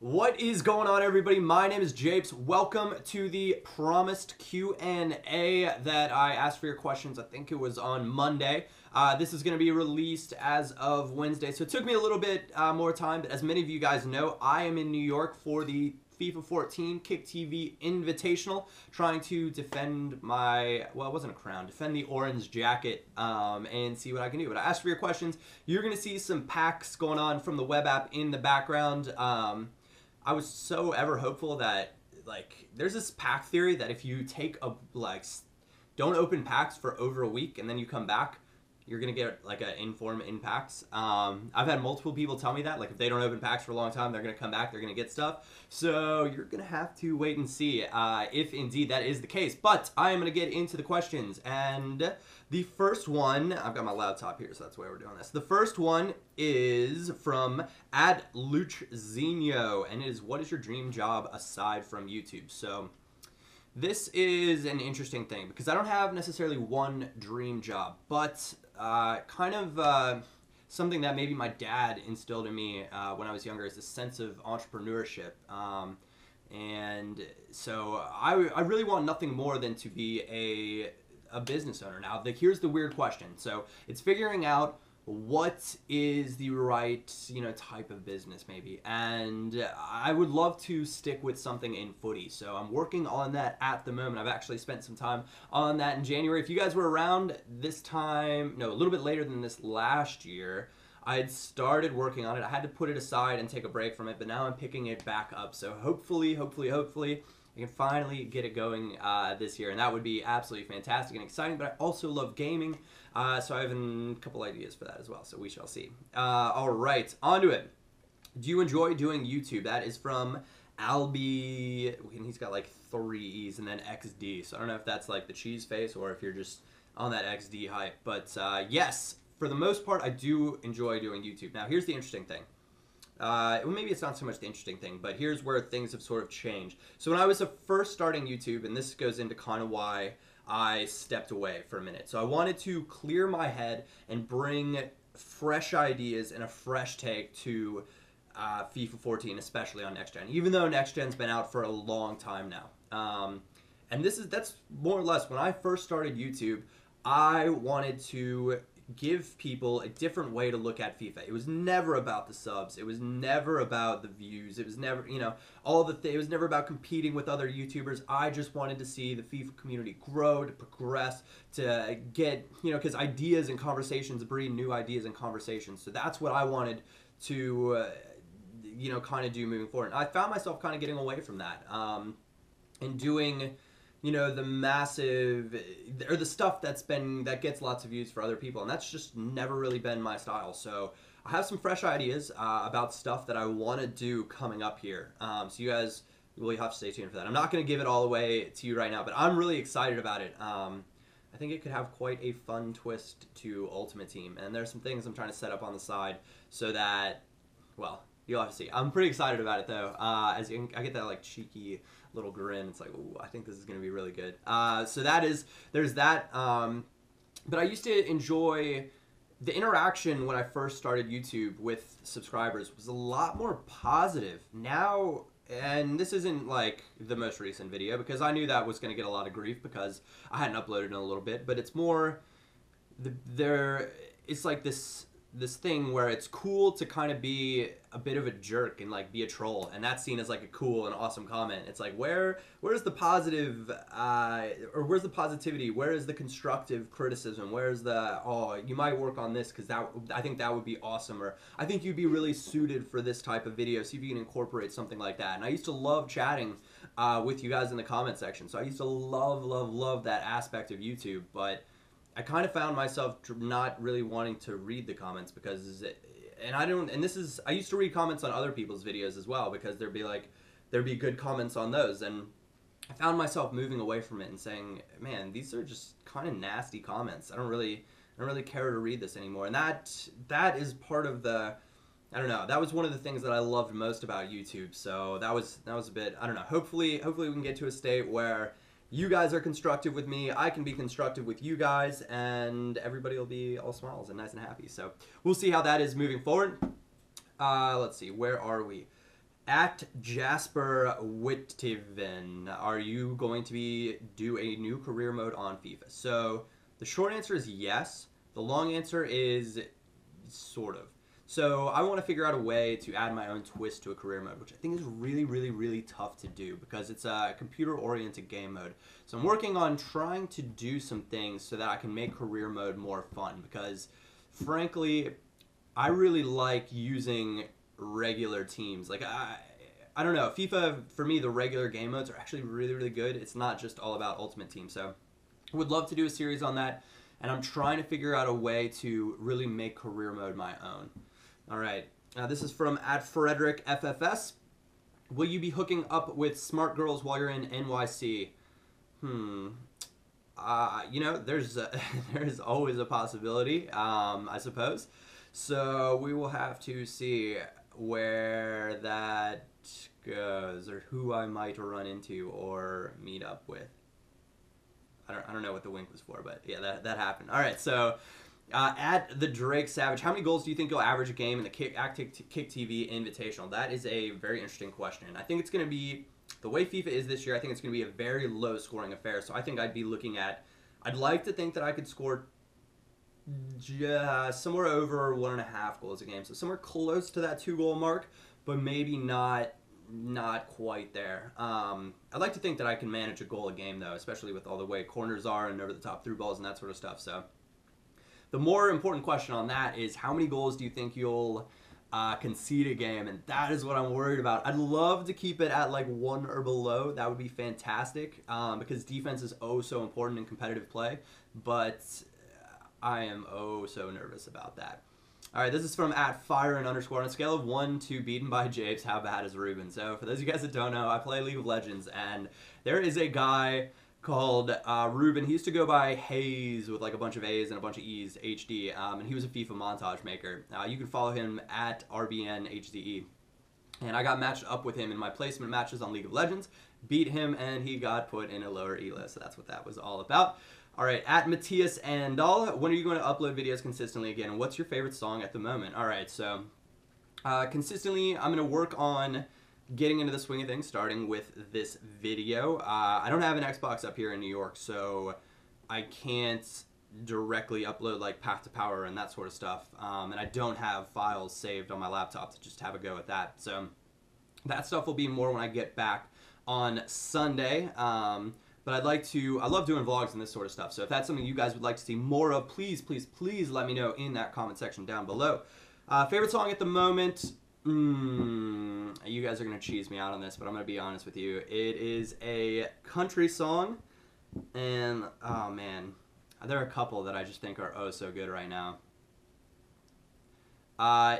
What is going on, everybody? My name is Japes. Welcome to the promised Q&A that I asked for your questions. I think it was on Monday. This is going to be released as of Wednesday, so it took me a little bit more time. But as many of you guys know, I am in New York for the FIFA 14 Kick TV Invitational, trying to defend my, well, it wasn't a crown, defend the orange jacket and see what I can do. But I asked for your questions. You're going to see some packs going on from the web app in the background. I was so ever hopeful that, like, there's this pack theory that if you take don't open packs for over a week and then you come back, you're gonna get like an inform in packs. I've had multiple people tell me that, like, if they don't open packs for a long time, they're gonna come back, they're gonna get stuff. So you're gonna have to wait and see if indeed that is the case. But I am gonna get into the questions, and the first one, I've got my laptop here, so that's why we're doing this. The first one is from @Luchzinho, and it is, what is your dream job aside from YouTube? So this is an interesting thing because I don't have necessarily one dream job, but something that maybe my dad instilled in me when I was younger is this sense of entrepreneurship. And so I really want nothing more than to be a business owner. Now, here's the weird question. So it's figuring out what is the right, type of business maybe. And I would love to stick with something in footy. So I'm working on that at the moment. I've actually spent some time on that in January. If you guys were around this time, no, a little bit later than this last year, I had started working on it. I had to put it aside and take a break from it, but now I'm picking it back up. So hopefully, I can finally get it going this year, and that would be absolutely fantastic and exciting. But I also love gaming, so I have a couple ideas for that as well, so we shall see. All right, on to it. Do you enjoy doing YouTube? That is from Albi, and he's got like 3 E's and then XD, so I don't know if that's like the cheese face or if you're just on that XD hype. But yes, for the most part, I do enjoy doing YouTube. Now, here's the interesting thing. Well, maybe it's not so much the interesting thing, but here's where things have sort of changed. So when I was first starting YouTube, and this goes into kind of why I stepped away for a minute. So I wanted to clear my head and bring fresh ideas and a fresh take to FIFA 14, especially on Next Gen, even though Next Gen's been out for a long time now. And that's more or less when I first started YouTube. I wanted to give people a different way to look at FIFA. It was never about the subs. It was never about the views. It was never, it was never about competing with other YouTubers. I just wanted to see the FIFA community grow, to progress, to get, because ideas and conversations breed new ideas and conversations. So that's what I wanted to, kind of do moving forward. And I found myself kind of getting away from that and doing the massive, or the stuff that gets lots of views for other people, and that's just never really been my style. So I have some fresh ideas about stuff that I want to do coming up here. So you guys will have to stay tuned for that. I'm not going to give it all away to you right now, but I'm really excited about it. I think it could have quite a fun twist to Ultimate Team, and there's some things I'm trying to set up on the side so that, well, you'll have to see. I'm pretty excited about it though. I get that like cheeky little grin. It's like, ooh, I think this is going to be really good. So there's that. But I used to enjoy the interaction when I first started YouTube with subscribers was a lot more positive. Now, and this isn't like the most recent video because I knew that was going to get a lot of grief because I hadn't uploaded in a little bit, but it's more, it's like this thing where it's cool to kind of be a bit of a jerk and like be a troll, and that's seen as like a cool and awesome comment. It's like, where's the positive or where's the positivity? Where is the constructive criticism? Where's the, oh, you might work on this because I think that would be awesome, or I think you'd be really suited for this type of video, see if you can incorporate something like that. And I used to love chatting with you guys in the comment section, so I used to love that aspect of YouTube. But I kind of found myself not really wanting to read the comments because, I used to read comments on other people's videos as well because there'd be good comments on those, and I found myself moving away from it and saying, man, these are just kind of nasty comments. I don't really care to read this anymore. And that is part of the, I don't know, that was one of the things that I loved most about YouTube. So that was a bit, I don't know, hopefully we can get to a state where you guys are constructive with me, I can be constructive with you guys, and everybody will be all smiles and nice and happy. So we'll see how that is moving forward. Let's see, where are we? At Jasper Whittiven, are you going to do a new career mode on FIFA? So the short answer is yes. The long answer is sort of. So I want to figure out a way to add my own twist to a career mode, which I think is really, really, really tough to do because it's a computer-oriented game mode. So I'm working on trying to do some things so that I can make career mode more fun because, frankly, I really like using regular teams. Like, I don't know. FIFA, for me, the regular game modes are actually really, really good. It's not just all about Ultimate Team. So I would love to do a series on that. And I'm trying to figure out a way to really make career mode my own. All right. This is from @FrederickFFS. Will you be hooking up with smart girls while you're in NYC? You know, there's always a possibility, I suppose. So we will have to see where that goes or who I might run into or meet up with. I don't know what the wink was for, but yeah, that happened. All right, so at the Drake Savage, how many goals do you think you'll average a game in the Kick TV Invitational? That is a very interesting question. I think it's going to be, the way FIFA is this year, I think it's going to be a very low scoring affair. So I think I'd be looking at, I'd like to think that I could score somewhere over 1.5 goals a game. So somewhere close to that 2-goal mark, but maybe not quite there. I'd like to think that I can manage a goal a game, though, especially with all the way corners are and over the top through balls and that sort of stuff. So the more important question on that is how many goals do you think you'll concede a game? And that is what I'm worried about. I'd love to keep it at like 1 or below. That would be fantastic because defense is oh so important in competitive play. But I am oh so nervous about that. All right, this is from @Firein_. On a scale of 1 to beaten by Japes, how bad is Ruben? So for those of you guys that don't know, I play League of Legends, and there is a guy called Ruben. He used to go by Hayes with like a bunch of A's and a bunch of E's, HD, and he was a FIFA montage maker. You can follow him at RBNHZE. And I got matched up with him in my placement matches on League of Legends, beat him, and he got put in a lower E list. So that's what that was all about. All right, @Matthias Andal, when are you going to upload videos consistently again? And what's your favorite song at the moment? All right, so consistently, I'm going to work on getting into the swing of things, starting with this video. I don't have an Xbox up here in New York, so I can't directly upload like Path to Power and that sort of stuff. And I don't have files saved on my laptop to just have a go at that. So that stuff will be more when I get back on Sunday. But I love doing vlogs and this sort of stuff. So if that's something you guys would like to see more of, please, please, please let me know in that comment section down below. Favorite song at the moment? You guys are going to cheese me out on this, but I'm going to be honest with you. It is a country song. And, oh man, there are a couple that I just think are oh so good right now.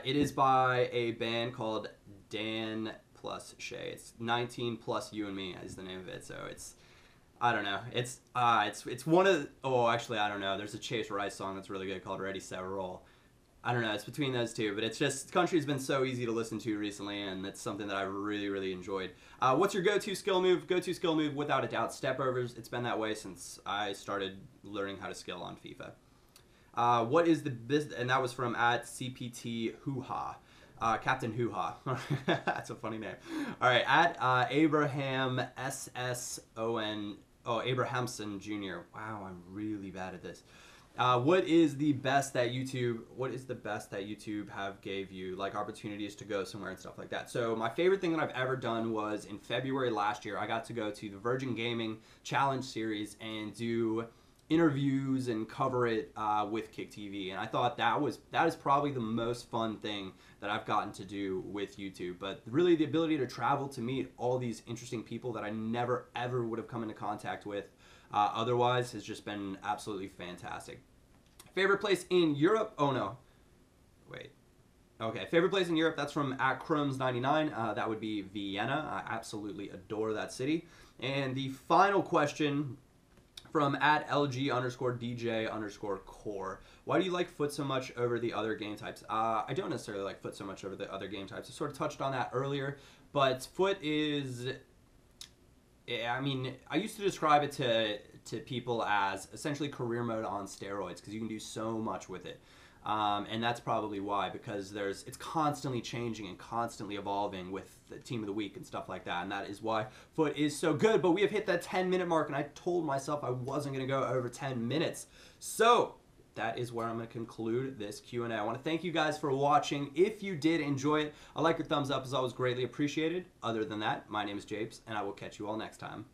It is by a band called Dan Plus Shay. It's 19 Plus You and Me is the name of it. So it's, I don't know. It's one of, oh, actually, I don't know. There's a Chase Rice song that's really good called Ready, Set, Roll. I don't know. It's between those two, but it's just, country's been so easy to listen to recently, and it's something that I really, really enjoyed. What's your go-to skill move? Go-to skill move, without a doubt, step overs. It's been that way since I started learning how to skill on FIFA. What is the business? And that was from @CPT Hoo-Ha. Captain Hoo-Ha. That's a funny name. All right, @Abraham SSON. Oh, Abrahamson Jr. Wow, I'm really bad at this. What is the best that YouTube have gave you, like opportunities to go somewhere and stuff like that? So my favorite thing that I've ever done was in February last year. I got to go to the Virgin Gaming Challenge Series and do interviews and cover it with Kick TV, and I thought that is probably the most fun thing that I've gotten to do with YouTube. But really, the ability to travel to meet all these interesting people that I never ever would have come into contact with otherwise has just been absolutely fantastic. Favorite place in Europe? Oh no, wait. Okay, favorite place in Europe, that's from @Crumbs99. That would be Vienna. I absolutely adore that city. And the final question from @LG_DJ_core. Why do you like foot so much over the other game types? I don't necessarily like foot so much over the other game types. I sort of touched on that earlier, but foot is, I mean, I used to describe it to people as essentially career mode on steroids because you can do so much with it. And that's probably why, because it's constantly changing and constantly evolving with the team of the week and stuff like that. And that is why foot is so good. But we have hit that 10-minute mark, and I told myself I wasn't going to go over 10 minutes. So that is where I'm going to conclude this Q&A. I want to thank you guys for watching. If you did enjoy it, a like or thumbs up is always greatly appreciated. Other than that, my name is Japes, and I will catch you all next time.